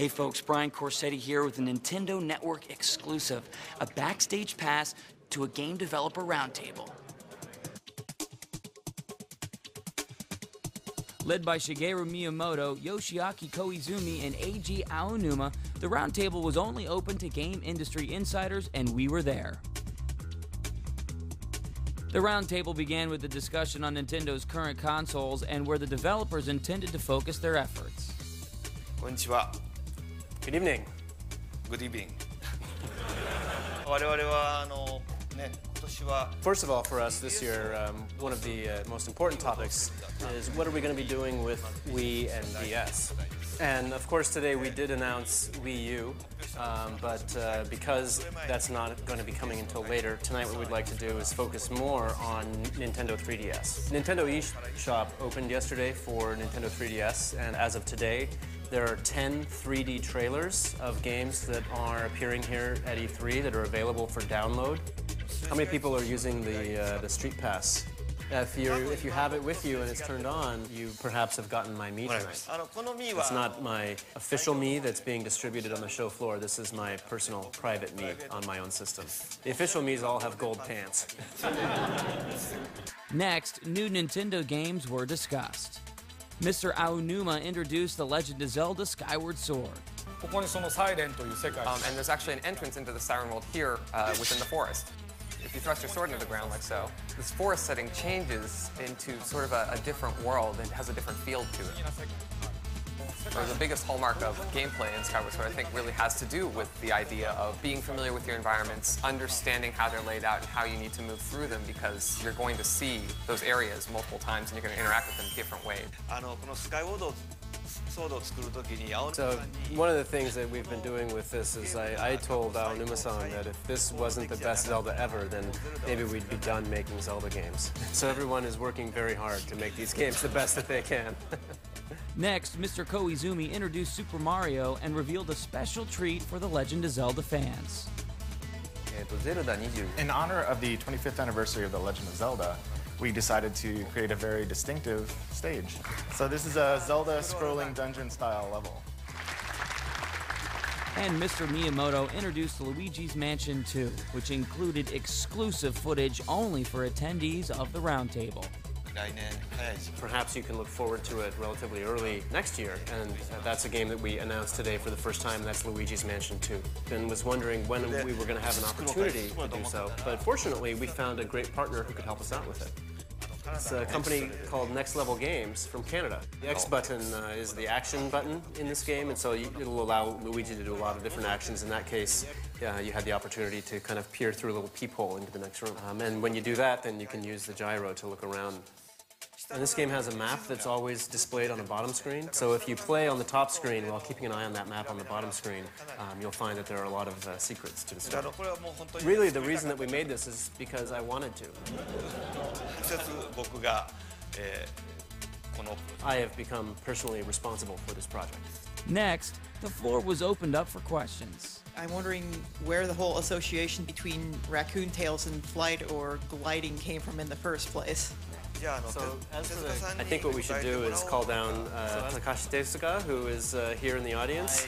Hey folks, Brian Corsetti here with a Nintendo Network exclusive, a backstage pass to a game developer roundtable. Led by Shigeru Miyamoto, Yoshiaki Koizumi, and Eiji Aonuma, the roundtable was only open to game industry insiders, and we were there. The roundtable began with a discussion on Nintendo's current consoles and where the developers intended to focus their efforts. Konnichiwa. Good evening. Good evening. First of all, for us this year, one of the most important topics is what are we going to be doing with Wii and DS? And of course today we did announce Wii U, but because that's not going to be coming until later, tonight what we'd like to do is focus more on Nintendo 3DS. Nintendo eShop opened yesterday for Nintendo 3DS, and as of today, there are 10 3D trailers of games that are appearing here at E3 that are available for download. How many people are using the Street Pass? If you have it with you and it's turned on, you perhaps have gotten my Mii tonight. It's not my official Mii that's being distributed on the show floor. This is my personal private Mii on my own system. The official Miis all have gold pants. Next, new Nintendo games were discussed. Mr. Aonuma introduced The Legend of Zelda Skyward Sword. And there's actually an entrance into the Siren World here within the forest. If you thrust your sword into the ground like so, this forest setting changes into sort of a different world and has a different feel to it. The biggest hallmark of gameplay in Skyward Sword, I think, really has to do with the idea of being familiar with your environments, understanding how they're laid out and how you need to move through them, because you're going to see those areas multiple times and you're going to interact with them in different ways. So one of the things that we've been doing with this is I told Aonuma-san that if this wasn't the best Zelda ever, then maybe we'd be done making Zelda games. So everyone is working very hard to make these games the best that they can. Next, Mr. Koizumi introduced Super Mario and revealed a special treat for the Legend of Zelda fans. In honor of the 25th anniversary of The Legend of Zelda, we decided to create a very distinctive stage. So this is a Zelda scrolling dungeon style level. And Mr. Miyamoto introduced Luigi's Mansion 2, which included exclusive footage only for attendees of the roundtable. Perhaps you can look forward to it relatively early next year, and that's a game that we announced today for the first time. That's Luigi's Mansion 2. And was wondering when we were going to have an opportunity to do so, but fortunately we found a great partner who could help us out with it. It's a company called Next Level Games from Canada. The X button is the action button in this game, and so it'll allow Luigi to do a lot of different actions. In that case, you had the opportunity to kind of peer through a little peephole into the next room. And when you do that, then you can use the gyro to look around. And this game has a map that's always displayed on the bottom screen. So if you play on the top screen while keeping an eye on that map on the bottom screen, you'll find that there are a lot of secrets to discover. Really, the reason that we made this is because I wanted to. I have become personally responsible for this project. Next, the floor was opened up for questions. I'm wondering where the whole association between raccoon tails and flight or gliding came from in the first place. So, I think what we should do is call down Takashi Tezuka, who is here in the audience.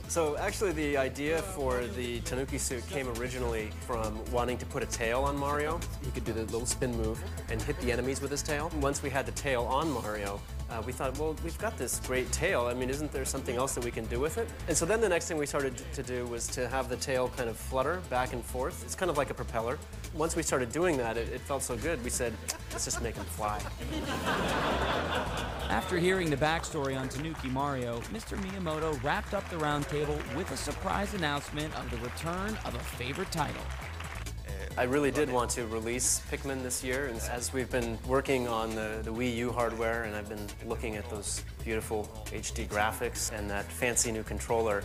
So actually the idea for the Tanuki suit came originally from wanting to put a tail on Mario. He could do the little spin move and hit the enemies with his tail. Once we had the tail on Mario, we thought, well, we've got this great tail. I mean, isn't there something else that we can do with it? And so then the next thing we started to do was to have the tail kind of flutter back and forth. It's kind of like a propeller. Once we started doing that, it felt so good, we said, let's just make him fly. After hearing the backstory on Tanuki Mario, Mr. Miyamoto wrapped up the roundtable with a surprise announcement of the return of a favorite title. I really did want to release Pikmin this year, and as we've been working on the Wii U hardware, and I've been looking at those beautiful HD graphics and that fancy new controller,